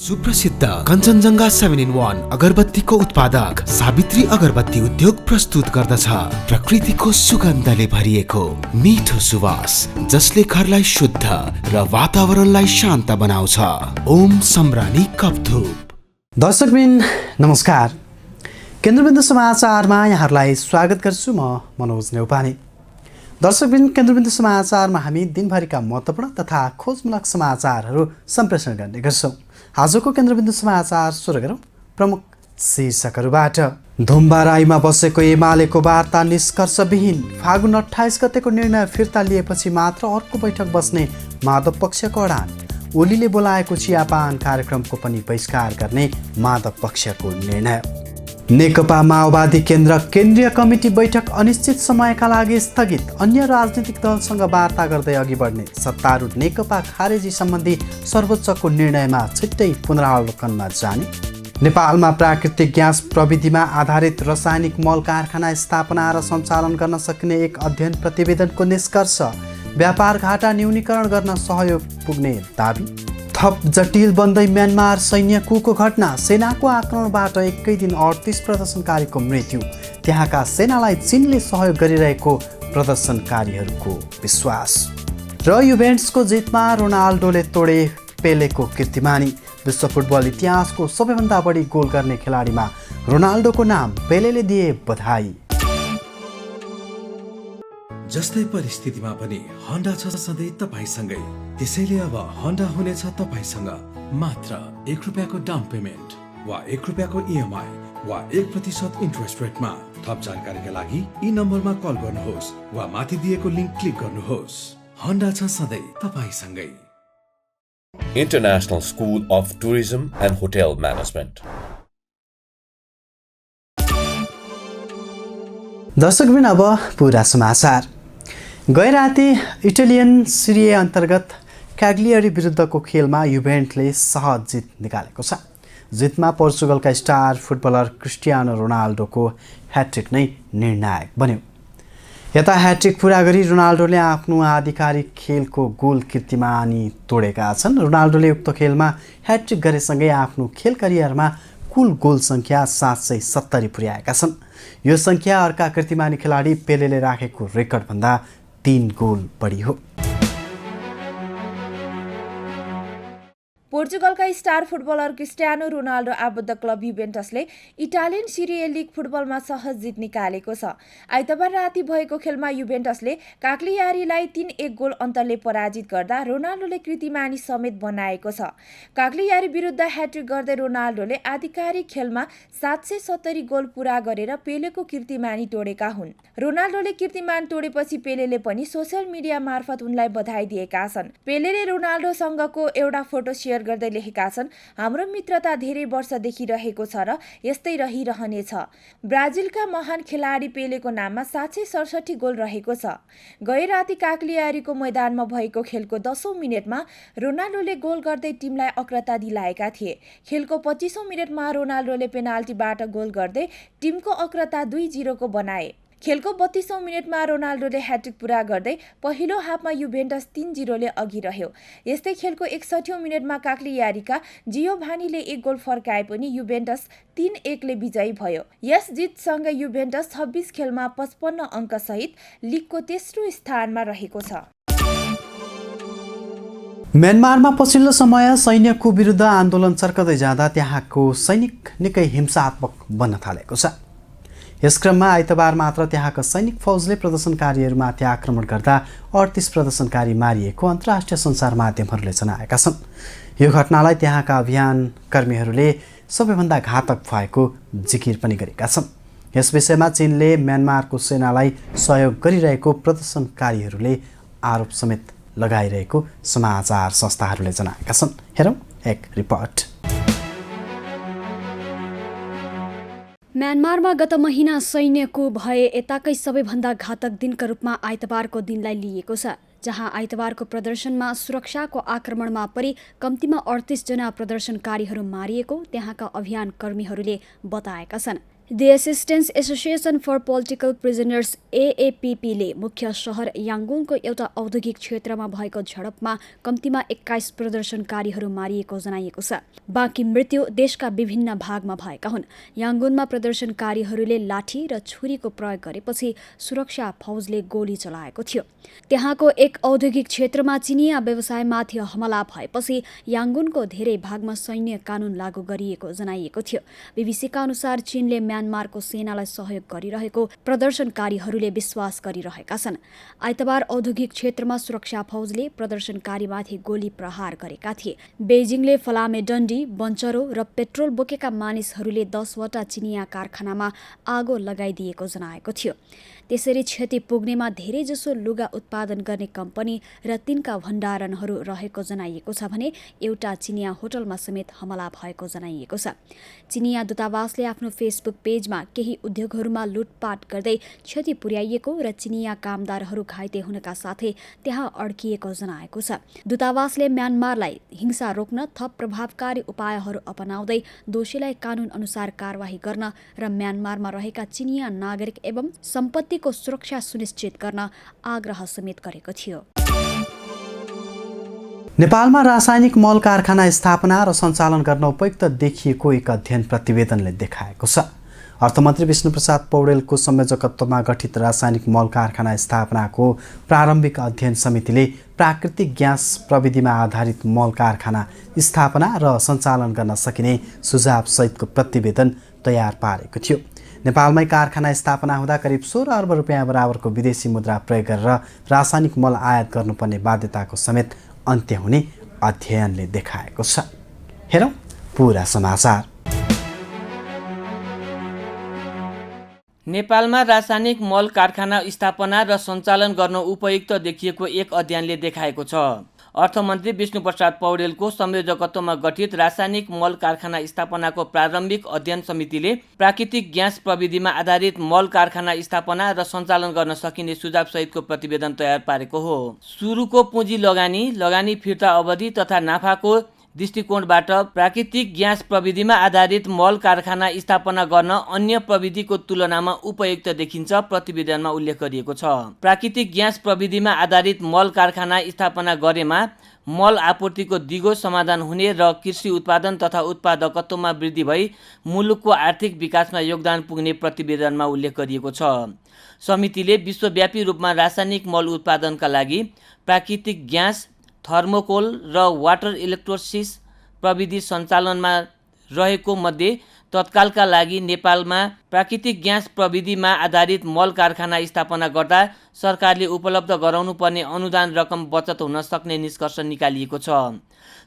सुप्रसिद्ध कञ्चनजङ्घा 7-in-1 अगरबत्तीको उत्पादक सावित्री अगरबत्ती उद्योग प्रस्तुत गर्दछ प्रकृतिको सुगन्धले भरिएको मिठो सुवास जसले घरलाई शुद्ध र वातावरणलाई शान्त बनाउँछ। ओम सम्रानी कपधूप। दर्शकबिन नमस्कार, केन्द्रबिन्दु समाचारमा यहाँहरूलाई स्वागत गर्छु। म मनोज नेउपाने। दर्शकबिन, केन्द्रबिन्दु समाचारमा हामी दिनभरिका महत्त्वपूर्ण तथा खोजमूलक समाचारहरू सम्प्रेषण गर्ने गर्छौँ। आजको केन्द्रबिन्दु समाचार सुरु गरौँ प्रमुख शीर्षकहरूबाट। धुम्बाराईमा बसेको एमालेको वार्ता निष्कर्षविहीन। फागुन 28 गतेको निर्णय फिर्ता लिएपछि मात्र अर्को बैठक बस्ने माधव पक्षको अडान। ओलीले बोलाएको चियापान कार्यक्रमको पनि बहिष्कार गर्ने माधव पक्षको निर्णय। नेकपा माओवादी केन्द्र केन्द्रीय कमिटी बैठक अनिश्चित समयका लागि स्थगित। अन्य राजनीतिक दलसँग वार्ता गर्दै अघि बढ्ने। सत्तारूढ नेकपा खारेजी सम्बन्धी सर्वोच्चको निर्णयमा छिट्टै पुनरावलोकनमा जाने। नेपालमा प्राकृतिक ग्यास प्रविधिमा आधारित रासायनिक मल कारखाना स्थापना र सञ्चालन गर्न सकिने एक अध्ययन प्रतिवेदनको निष्कर्ष। व्यापार घाटा न्यूनीकरण गर्न सहयोग पुग्ने दाबी। थप जटिल बन्दै म्यानमार सैन्य कुको घटना। सेनाको आक्रमणबाट एकै दिन 38 प्रदर्शनकारीको मृत्यु। त्यहाँका सेनालाई चीनले सहयोग गरिरहेको प्रदर्शनकारीहरूको विश्वास। र युभेन्टसको जितमा रोनाल्डोले तोडे पेलेको कीर्तिमानी। विश्व फुटबल इतिहासको सबैभन्दा बढी गोल गर्ने खेलाडीमा रोनाल्डोको नाम। पेलेले दिए बधाई। जस्तै परिस्थितिमा पनि होन्डा छ सधैँ तपाईसँगै। त्यसैले अब होन्डा हुनेछ तपाईसँग मात्र ₹1 डाउन पेमेन्ट वा ₹1 EMI वा 1% इन्ट्रेस्ट रेटमा। थप जानकारीका लागि यी नम्बरमा कल गर्नुहोस् वा माथि दिएको लिङ्क क्लिक गर्नुहोस्। होन्डा छ सधैँ तपाईसँगै। International School of Tourism and Hotel Management. दर्शकबिन अब पुरा समाचार। गए राति इटालियन सिरिए अन्तर्गत क्याग्लियरी विरुद्धको खेलमा युभेन्टले सहज जित निकालेको छ। जितमा पोर्चुगलका स्टार फुटबलर क्रिस्टियानो रोनाल्डोको ह्याट्रिक नै निर्णायक बन्यो। यता ह्याट्रिक पुरा गरी रोनाल्डोले आफ्नो आधिकारिक खेलको गोल कीर्तिमानी तोडेका छन्। रोनाल्डोले उक्त खेलमा ह्याट्रिक गरेसँगै आफ्नो खेल करियरमा कुल गोल सङ्ख्या 770 पुर्याएका छन्। यो सङ्ख्या अर्का कीर्तिमानी खेलाडी पेलेले राखेको रेकर्डभन्दा 3 गोल बढी हो। पोर्चुगलका स्टार फुटबलर क्रिस्टियानो रोनाल्डो आबद्ध क्लब युभेन्टसले इटालियन सिरिए लिग फुटबलमा सहज जित निकालेको छ। आइतबार राति भएको खेलमा युभेन्टसले काग्लियारीलाई 3-1 गोल अन्तरले पराजित गर्दा रोनाल्डोले कीर्तिमानी समेत बनाएको छ। काग्लियारी विरुद्ध ह्याट्रिक गर्दै रोनाल्डोले आधिकारिक खेलमा 770 गोल पूरा गरेर पेलेको कीर्तिमानी तोडेका हुन्। रोनाल्डोले कीर्तिमान तोडेपछि पेलेले पनि सोसियल मिडिया मार्फत उनलाई बधाई दिएका छन्। पेलेले रोनाल्डोसँगको एउटा फोटो सेयर गर्दै लेखेका छन्, हाम्रो मित्रता धेरै वर्षदेखि रहेको छ र यस्तै रहिरहनेछ। ब्राजिलका महान खेलाडी पेलेको नाममा 767 गोल रहेको छ। गए राति काग्लियारीको मैदानमा भएको खेलको 10औं मिनेटमा रोनाल्डोले गोल गर्दै टिमलाई अग्रता दिलाएका थिए। खेलको 25औं मिनेटमा रोनाल्डोले पेनाल्टीबाट गोल गर्दै टिमको अग्रता 2-0 को बनाए। खेलको 32औं मिनेटमा रोनाल्डोले ह्याट्रिक पूरा गर्दै पहिलो हाफमा युभेन्टस 3-0 ले अघि रह्यो। यस्तै खेलको 61औं मिनेटमा काग्लियारीका जियोभानीले 1 गोल फर्काए पनि युभेन्टस 3-1 ले विजयी भयो। यस जितसँगै युभेन्टस 26 खेलमा 55 अङ्कसहित लिगको तेस्रो स्थानमा रहेको छ। म्यानमारमा पछिल्लो समय सैन्यको विरुद्ध आन्दोलन चर्कदै जाँदा त्यहाँको सैनिक निकै हिंसात्मक बन्न थालेको छ। यस क्रममा आइतबार मात्र त्यहाँका सैनिक फौजले प्रदर्शनकारीहरूमाथि आक्रमण गर्दा 38 प्रदर्शनकारी मारिएको अन्तर्राष्ट्रिय सञ्चार माध्यमहरूले जनाएका छन्। यो घटनालाई त्यहाँका अभियान कर्मीहरूले सबैभन्दा घातक भएको जिकिर पनि गरेका छन्। यस विषयमा चीनले म्यानमारको सेनालाई सहयोग गरिरहेको प्रदर्शनकारीहरूले आरोप समेत लगाइरहेको समाचार संस्थाहरूले जनाएका छन्। हेरौँ एक रिपोर्ट। म्यानमारमा गत महिना सैन्यको भए यताकै सबैभन्दा घातक दिनका रूपमा आइतबारको दिनलाई लिएको छ, जहाँ आइतबारको प्रदर्शनमा सुरक्षाको आक्रमणमा परि कम्तीमा 38 जना प्रदर्शनकारीहरू मारिएको त्यहाँका अभियान कर्मीहरूले बताएका छन्। The assistance association for political prisoners एएपीपीले मुख्य सहर याङ्गुनको एउटा औद्योगिक क्षेत्रमा भएको झडपमा कम्तीमा 21 प्रदर्शनकारीहरू मारिएको जनाइएको छ। बाँकी मृत्यु देशका विभिन्न भागमा भएका हुन्। याङ्गुनमा प्रदर्शनकारीहरूले लाठी र छुरीको प्रयोग गरेपछि सुरक्षा फौजले गोली चलाएको थियो। त्यहाँको एक औद्योगिक क्षेत्रमा चिनिया व्यवसायमाथि हमला भएपछि याङ्गुनको धेरै भागमा सैन्य कानून लागू गरिएको जनाइएको थियो। बीबीसीका अनुसार चीनले म्यानमारको सेनालाई सहयोग गरिरहेको प्रदर्शनकारीहरूले विश्वास गरिरहेका छन्। आइतबार औद्योगिक क्षेत्रमा सुरक्षा फौजले प्रदर्शनकारीमाथि गोली प्रहार गरेका थिए। बेजिङले फलामे डन्डी, बन्चरो र पेट्रोल बोकेका मानिसहरूले 10 वटा चिनिया कारखानामा आगो लगाइदिएको जनाएको थियो। त्यसरी क्षति पुग्नेमा धेरैजसो लुगा उत्पादन गर्ने कम्पनी र तिनका भण्डारणहरू रहेको जनाइएको छ भने एउटा चिनिया होटलमा समेत हमला भएको जनाइएको छ। चिनिया दूतावासले आफ्नो फेसबुक पेजमा केही उद्योगहरूमा लुटपाट गर्दै क्षति पुर्याइएको र चिनिया कामदारहरू घाइते हुनका साथै त्यहाँ अड्किएको जनाएको छ। दूतावासले म्यानमारलाई हिंसा रोक्न थप प्रभावकारी उपायहरू अपनाउँदै दोषीलाई कानून अनुसार कारवाही गर्न र म्यानमारमा रहेका चिनिया नागरिक एवं सम्पत्तिको सुरक्षा सुनिश्चित गर्न आग्रह समेत गरेको थियो। नेपालमा रासायनिक मल कारखाना स्थापना र सञ्चालन गर्न उपयुक्त देखिएको एक अध्ययन प्रतिवेदनले देखाएको छ। अर्थमन्त्री विष्णुप्रसाद पौडेलको संयोजकत्वमा गठित रासायनिक मल कारखाना स्थापनाको प्रारम्भिक अध्ययन समितिले प्राकृतिक ग्यास प्रविधिमा आधारित मल कारखाना स्थापना र सञ्चालन गर्न सकिने सुझावसहितको प्रतिवेदन तयार पारेको थियो। नेपालमै कारखाना स्थापना हुँदा करिब 16 अर्ब रुपियाँ बराबरको विदेशी मुद्रा प्रयोग गरेर रासायनिक मल आयात गर्नुपर्ने बाध्यताको समेत अन्त्य हुने अध्ययनले देखाएको छ। हेरौँ पुरा समाचार। नेपालमा रासायनिक मल कारखाना स्थापना र सञ्चालन गर्न उपयुक्त देखिएको एक अध्ययनले देखाएको छ। अर्थमन्त्री विष्णुप्रसाद पौडेलको संयोजकत्वमा गठित रासायनिक मल कारखाना स्थापनाको प्रारम्भिक अध्ययन समितिले प्राकृतिक ग्यास प्रविधिमा आधारित मल कारखाना स्थापना र सञ्चालन गर्न सकिने सुझावसहितको प्रतिवेदन तयार पारेको हो। सुरुको पुँजी लगानी फिर्ता अवधि तथा नाफाको दृष्टिकोणबाट प्राकृतिक ग्यास प्रविधिमा आधारित मल कारखाना स्थापना गर्न अन्य प्रविधिको तुलनामा उपयुक्त देखिन्छ प्रतिवेदनमा उल्लेख गरिएको छ। प्राकृतिक ग्यास प्रविधिमा आधारित मल कारखाना स्थापना गरेमा मल आपूर्तिको दिगो समाधान हुने र कृषि उत्पादन तथा उत्पादकत्वमा वृद्धि भई मुलुकको आर्थिक विकासमा योगदान पुग्ने प्रतिवेदनमा उल्लेख गरिएको छ। समितिले विश्वव्यापी रूपमा रासायनिक मल उत्पादनका लागि प्राकृतिक ग्यास, थर्मोकोल र वाटर इलेक्ट्रोसिस प्रविधि सञ्चालनमा रहेको मध्ये तत्कालका लागि नेपालमा प्राकृतिक ग्यास प्रविधिमा आधारित मल कारखाना स्थापना गर्दा सरकारले उपलब्ध गराउनुपर्ने अनुदान रकम बचत हुन सक्ने निष्कर्ष निकालिएको छ।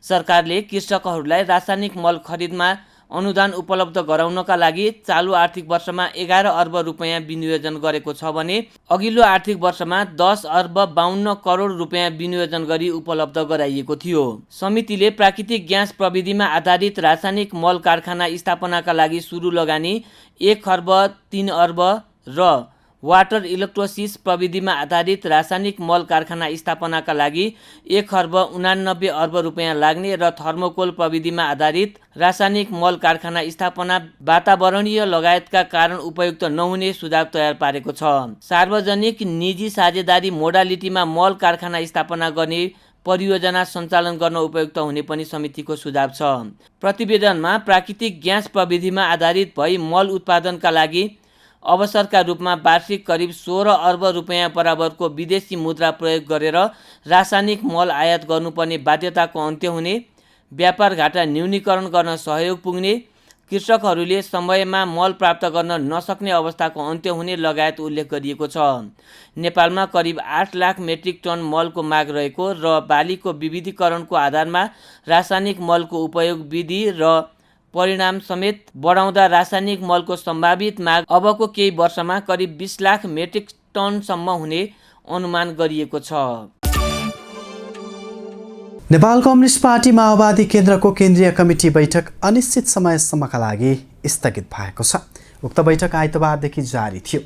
सरकारले कृषकहरूलाई रासायनिक मल खरिदमा अनुदान उपलब्ध गराउनका लागि चालु आर्थिक वर्षमा 11 अर्ब रुपियाँ विनियोजन गरेको छ भने अघिल्लो आर्थिक वर्षमा 10 अर्ब 52 करोड रुपियाँ विनियोजन गरी उपलब्ध गराइएको थियो। समितिले प्राकृतिक ग्यास प्रविधिमा आधारित रासायनिक मल कारखाना स्थापनाका लागि सुरु लगानी 1 खर्ब 3 अर्ब र वाटर इलेक्ट्रोसिस प्रविधिमा आधारित रासायनिक मल कारखाना स्थापनाका लागि 1 खर्ब 89 अर्ब रुपियाँ लाग्ने र थर्मोकोल प्रविधिमा आधारित रासायनिक मल कारखाना स्थापना वातावरणीय लगायतका कारण उपयुक्त नहुने सुझाव तयार पारेको छ। सार्वजनिक निजी साझेदारी मोडालिटीमा मल कारखाना स्थापना गर्ने परियोजना सञ्चालन गर्न उपयुक्त हुने पनि समितिको सुझाव छ। प्रतिवेदनमा प्राकृतिक ग्यास प्रविधिमा आधारित भई मल उत्पादनका लागि अवसरका रूपमा वार्षिक करिब 16 अर्ब रुपियाँ बराबरको विदेशी मुद्रा प्रयोग गरेर रासायनिक मल आयात गर्नुपर्ने बाध्यताको अन्त्य हुने, व्यापार घाटा न्यूनीकरण गर्न सहयोग पुग्ने, कृषकहरूले समयमा मल प्राप्त गर्न नसक्ने अवस्थाको अन्त्य हुने लगायत उल्लेख गरिएको छ। नेपालमा करिब 8 लाख मेट्रिक टन मलको माग रहेको र बालीको विविधीकरणको आधारमा रासायनिक मलको उपयोग विधि र परिणाम समेत बढाउँदा रासायनिक मलको सम्भावित माग अबको केही वर्षमा करिब 20 लाख मेट्रिक टनसम्म हुने अनुमान गरिएको छ। नेपाल कम्युनिस्ट पार्टी माओवादी केन्द्रको केन्द्रीय कमिटी बैठक अनिश्चित समयसम्मका लागि स्थगित भएको छ। उक्त बैठक आइतबारदेखि जारी थियो।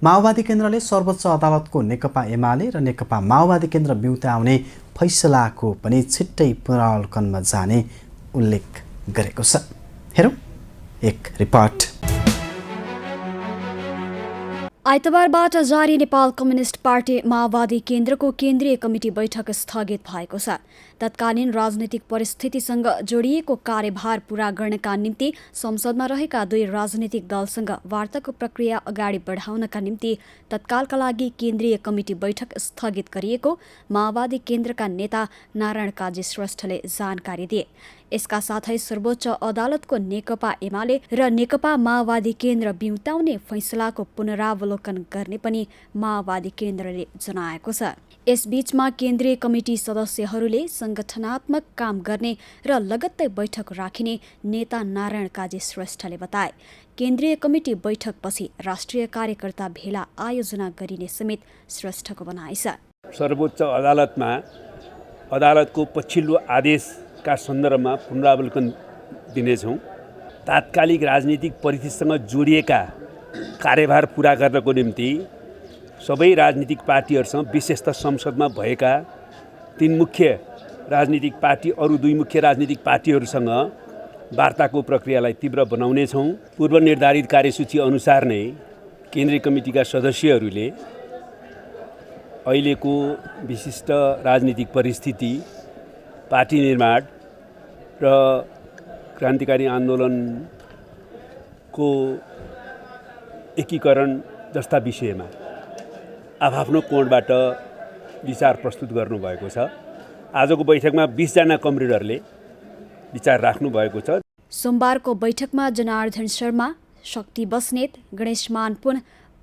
माओवादी केन्द्रले सर्वोच्च अदालतको नेकपा एमाले र नेकपा माओवादी केन्द्र बिउताउने फैसलाको पनि छिट्टै पुनरावलोकनमा जाने उल्लेख गरेको छ। हेरौँ एक रिपोर्ट। आइतबारबाट जारी नेपाल कम्युनिस्ट पार्टी माओवादी केन्द्रको केन्द्रीय कमिटी बैठक स्थगित भएको छ। तत्कालीन राजनैतिक परिस्थितिसँग जोडिएको कार्यभार पूरा गर्नका निम्ति संसदमा रहेका दुई राजनैतिक दलसँग वार्ताको प्रक्रिया अगाडि बढाउनका निम्ति तत्कालका लागि केन्द्रीय कमिटी बैठक स्थगित गरिएको माओवादी केन्द्रका नेता नारायण काजी श्रेष्ठले जानकारी दिए। यसका साथै सर्वोच्च अदालतको नेकपा एमाले र नेकपा माओवादी केन्द्र बिउताउने फैसलाको पुनरावलोकन गर्ने पनि माओवादी केन्द्रले जनाएको छ। यसबीचमा केन्द्रीय कमिटी सदस्यहरूले संगठनात्मक काम गर्ने र लगत्तै बैठक राखिने नेता नारायण काजी श्रेष्ठले बताए। केन्द्रीय कमिटी बैठकपछि राष्ट्रिय कार्यकर्ता भेला आयोजना गरिने समेत श्रेष्ठको भनाइ छ। सर्वोच्च अदालतमा अदालतको पछिल्लो आदेशका सन्दर्भमा पुनरावलोकन दिनेछौँ। तात्कालिक राजनीतिक परिस्थितिसँग जोडिएका कार्यभार पूरा गर्नको निम्ति सबै राजनीतिक पार्टीहरूसँग विशेषतः संसदमा भएका तीन मुख्य राजनीतिक पार्टी अरू दुई मुख्य राजनीतिक पार्टीहरूसँग वार्ताको प्रक्रियालाई तीव्र बनाउनेछौँ। पूर्व निर्धारित कार्यसूची अनुसार नै केन्द्रीय कमिटीका सदस्यहरूले अहिलेको विशिष्ट राजनीतिक परिस्थिति, पार्टी निर्माण र क्रान्तिकारी आन्दोलनको एकीकरण जस्ता विषयमा आफ्नो कोणबाट विचार प्रस्तुत गर्नुभएको छ। आजको बैठकमा 20 जना कमरेडरले विचार राख्नुभएको छ। सोमबारको बैठकमा जनार्दन शर्मा, शक्ति बस्नेत, गणेशमान पुन,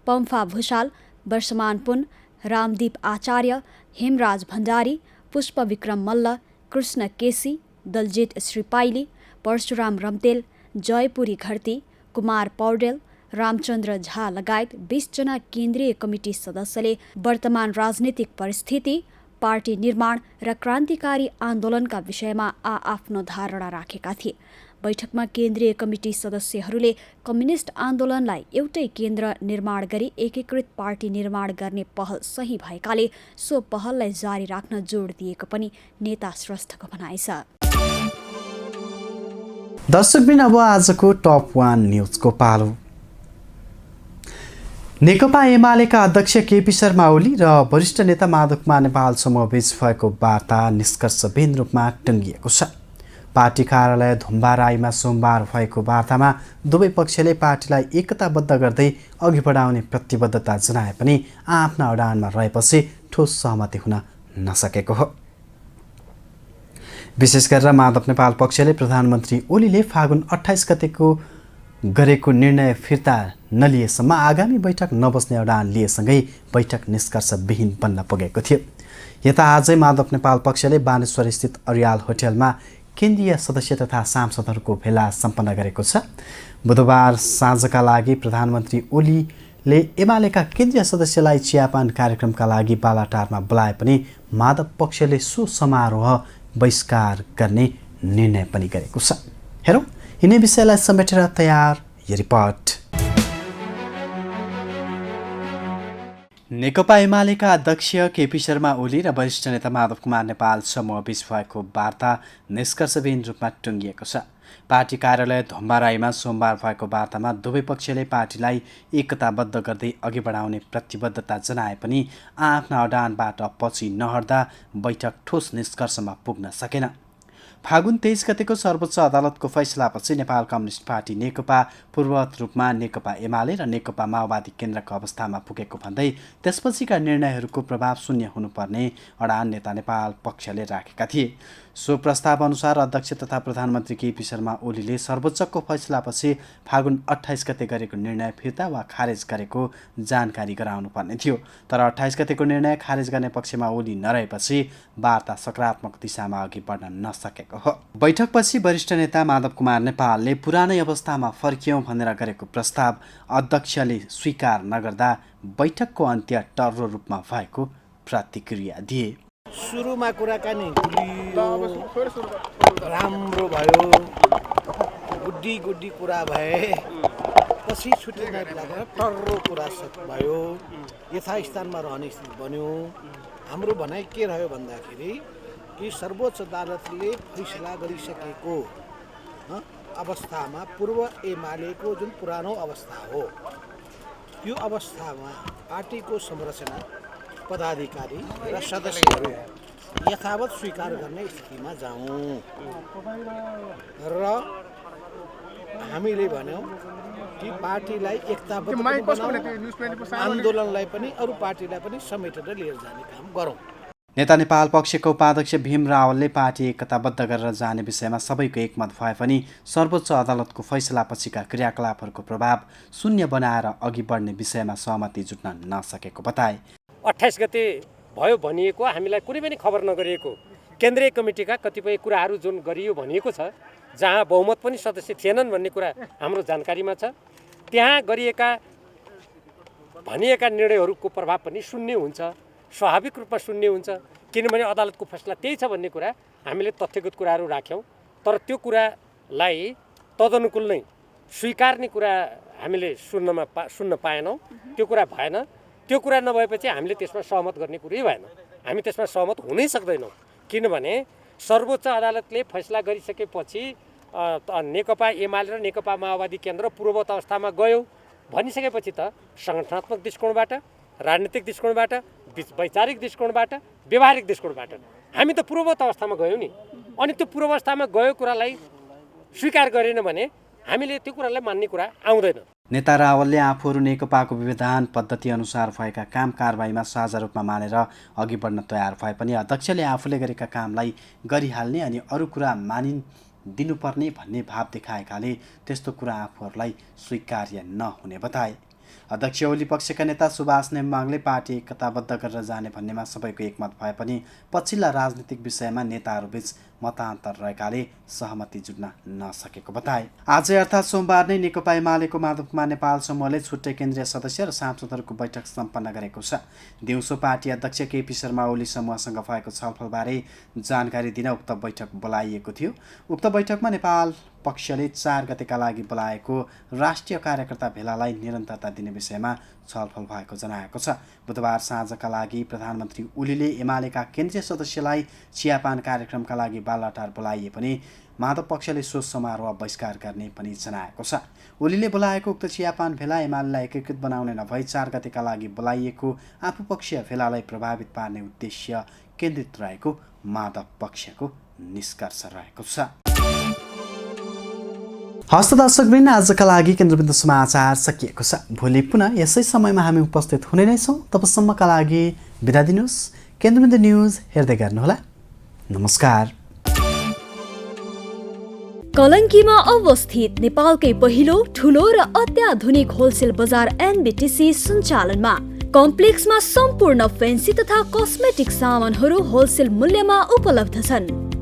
पम्फा भूषाल, वर्षमान पुन, रामदीप आचार्य, हेमराज भण्डारी, पुष्प विक्रम मल्ल, कृष्ण केसी, दलजित श्रीपाइली, परशुराम रम्तेल, जयपुरी घरती, कुमार पौडेल, रामचन्द्र झा लगायत 20 जना केन्द्रीय कमिटी सदस्यले वर्तमान राजनीतिक परिस्थिति, पार्टी निर्माण र क्रान्तिकारी आन्दोलनका विषयमा आफ्नो धारणा राखेका थिए। बैठकमा केन्द्रीय कमिटी सदस्यहरूले कम्युनिस्ट आन्दोलनलाई एउटै केन्द्र निर्माण गरी एकीकृत पार्टी निर्माण गर्ने पहल सही भएकाले सो पहललाई जारी राख्न जोड दिएको पनि नेता श्रेष्ठको भनाइ छ। दर्शकबिन अब आजको टप 1 न्युजको पालो। नेकपा एमालेका अध्यक्ष केपी शर्मा ओली र वरिष्ठ नेता माधव कुमार नेपाल समूहबीच भएको वार्ता निष्कर्षविहीन रूपमा टुङ्गिएको छ। पार्टी कार्यालय धुम्बाराईमा सोमबार भएको वार्तामा दुवै पक्षले पार्टीलाई एकताबद्ध गर्दै अघि बढाउने प्रतिबद्धता जनाए पनि आफ्ना अडानमा रहेपछि ठोस सहमति हुन नसकेको हो। विशेष गरेर माधव नेपाल पक्षले प्रधानमन्त्री ओलीले फागुन 28 गतेको गरेको निर्णय फिर्ता नलिएसम्म आगामी बैठक नबस्ने अडान लिएसँगै बैठक निष्कर्षविहीन बन्न पुगेको थियो। यता आजै माधव नेपाल पक्षले बानेश्वर स्थित अरियाल होटलमा केन्द्रीय सदस्य तथा सांसदहरूको भेला सम्पन्न गरेको छ। बुधबार साँझका लागि प्रधानमन्त्री ओलीले एमालेका केन्द्रीय सदस्यलाई चियापान कार्यक्रमका लागि बालाटारमा बोलाए पनि माधव पक्षले सो समारोह बहिष्कार गर्ने निर्णय पनि गरेको छ। हेरौँ यिनै विषयलाई समेटेर तयार यो रिपोर्ट। नेकपा एमालेका अध्यक्ष केपी शर्मा ओली र वरिष्ठ नेता माधव कुमार नेपाल समूहबीच भएको वार्ता निष्कर्षविहीन रूपमा टुङ्गिएको छ। पार्टी कार्यालय धुम्बाराईमा सोमबार भएको वार्तामा दुवै पक्षले पार्टीलाई एकताबद्ध गर्दै अघि बढाउने प्रतिबद्धता जनाए पनि आफ्ना अडानबाट पछि नहट्दा बैठक ठोस निष्कर्षमा पुग्न सकेन। फागुन 23 गतेको सर्वोच्च अदालतको फैसलापछि नेपाल कम्युनिस्ट पार्टी नेकपा पूर्ववत रूपमा नेकपा एमाले र नेकपा माओवादी केन्द्रको अवस्थामा पुगेको भन्दै त्यसपछिका निर्णयहरूको प्रभाव शून्य हुनुपर्ने अडान नेता नेपाल पक्षले राखेका थिए। सो प्रस्ताव अनुसार अध्यक्ष तथा प्रधानमन्त्री केपी शर्मा ओलीले सर्वोच्चको फैसलापछि फागुन 28 गते गरेको निर्णय फिर्ता वा खारेज गरेको जानकारी गराउनुपर्ने थियो। तर 28 गतेको निर्णय खारेज गर्ने पक्षमा ओली नरहेपछि वार्ता सकारात्मक दिशामा अघि बढ्न नसकेको हो। बैठकपछि वरिष्ठ नेता माधव कुमार नेपालले पुरानै अवस्थामा फर्कियौँ भनेर गरेको प्रस्ताव अध्यक्षले स्वीकार नगर्दा बैठकको अन्त्य टर्रो रूपमा भएको प्रतिक्रिया दिए। सुरुमा कुराकानी राम्रो भयो, गुड्डी कुरा भए, पछि छुट्टी नलागेर टर्रो कुरा भयो, यथास्थानमा रहने स्थिति बन्यो। हाम्रो भनाइ के रह्यो भन्दाखेरि कि सर्वोच्च अदालतले फैसला गरिसकेको अवस्थामा पूर्व एमालेको जुन पुरानो अवस्था हो यो अवस्थामा पार्टीको संरचना, पदाधिकारी र सदस्यहरू यथावत स्वीकार गर्ने स्थितिमा जाउँ र हामीले भन्यौँ कि पार्टीलाई एकताबद्ध बनाउँ, आन्दोलनलाई पनि अरू पार्टीलाई पनि समेटेर लिएर जाने काम गरौँ। नेता नेपाल पक्षको उपाध्यक्ष भीम रावलले पार्टी एकताबद्ध गरेर जाने विषयमा सबैको एकमत भए पनि सर्वोच्च अदालतको फैसलापछिका क्रियाकलापहरूको प्रभाव शून्य बनाएर अघि बढ्ने विषयमा सहमति जुट्न नसकेको बताए। 28 गते भयो भनिएको, हामीलाई कुनै पनि खबर नगरिएको केन्द्रीय कमिटीका कतिपय कुराहरू जुन गरियो भनिएको छ, जहाँ बहुमत पनि सदस्य थिएनन् भन्ने कुरा हाम्रो जानकारीमा छ, त्यहाँ भनिएका निर्णयहरूको प्रभाव पनि शून्य हुन्छ, स्वाभाविक रूपमा शून्य हुन्छ। किनभने अदालतको फैसला त्यही छ भन्ने कुरा हामीले तथ्यगत कुराहरू राख्यौँ। तर त्यो कुरालाई तदनुकूल नै स्वीकार्ने कुरा हामीले सुन्न पाएनौँ। त्यो कुरा भएन। त्यो कुरा नभएपछि हामीले त्यसमा सहमत गर्ने कुरै भएन। हामी त्यसमा सहमत हुनै सक्दैनौँ। किनभने सर्वोच्च अदालतले फैसला गरिसकेपछि नेकपा एमाले र नेकपा माओवादी केन्द्र पूर्ववत अवस्थामा गयो भनिसकेपछि त सङ्गठनात्मक दृष्टिकोणबाट, राजनीतिक दृष्टिकोणबाट, वैचारिक दृष्टिकोणबाट, व्यवहारिक दृष्टिकोणबाट हामी त पूर्ववत अवस्थामा गयौँ नि। अनि त्यो पूर्वावस्थामा गयो कुरालाई स्वीकार गरेन भने हामीले त्यो कुरालाई मान्ने कुरा आउँदैन। नेता रावलले आफूहरू नेकपाको विधान पद्धति अनुसार भएका काम कारबाहीमा साझा रूपमा मानेर अघि बढ्न तयार भए पनि अध्यक्षले आफूले गरेका कामलाई गरिहाल्ने अनि अरू कुरा दिनुपर्ने भन्ने भाव देखाएकाले त्यस्तो कुरा आफूहरूलाई स्वीकार्य नहुने बताए। अध्यक्ष ओली पक्षका नेता सुभाष नेम्बाङले पार्टी एकताबद्ध गरेर जाने भन्नेमा सबैको एकमत भए पनि पछिल्ला राजनीतिक विषयमा नेताहरूबीच मतान्तर रहेकाले सहमति जुट्न नसकेको बताए। आज अर्थात् सोमबार नै नेकपा एमालेको माधव कुमार नेपाल समूहले छुट्टै केन्द्रीय सदस्य र सांसदहरूको बैठक सम्पन्न गरेको छ। दिउँसो पार्टी अध्यक्ष केपी शर्मा ओली समूहसँग भएको छलफलबारे जानकारी दिन उक्त बैठक बोलाइएको थियो। उक्त बैठकमा नेपाल पक्षले 4 गतेका लागि बोलाएको राष्ट्रिय कार्यकर्ता भेलालाई निरन्तरता दिने विषयमा छलफल भएको जनाएको छ। बुधबार साँझका लागि प्रधानमन्त्री ओलीले एमालेका केन्द्रीय सदस्यलाई चियापान कार्यक्रमका लागि बालटार बोलाइए पनि माधव पक्षले सो समारोह बहिष्कार गर्ने पनि जनाएको छ। ओलीले बोलाएको उक्त चियापान भेला एमालेलाई एकीकृत बनाउने नभई 4 गतेका लागि बोलाइएको आफूपक्षीय भेलालाई प्रभावित पार्ने उद्देश्य केन्द्रित रहेको माधव पक्षको निष्कर्ष रहेको छ। हस्त दर्शकवृन्द, आजका लागि केन्द्रबिन्दु समाचार सकिएको छ। भोलि पुनः यसै समयमा हामी उपस्थित हुने नै छौँ। तबसम्मका लागि बिदा दिनुहोस्। केन्द्रबिन्दु न्युज हेर्दै गर्नुहोला। नमस्कार। कलङ्कीमा अवस्थित नेपालकै पहिलो, ठुलो र अत्याधुनिक होलसेल बजार एनबिटिसी सञ्चालनमा कम्प्लेक्समा सम्पूर्ण फेन्सी तथा कस्मेटिक सामानहरू होलसेल मूल्यमा उपलब्ध छन्।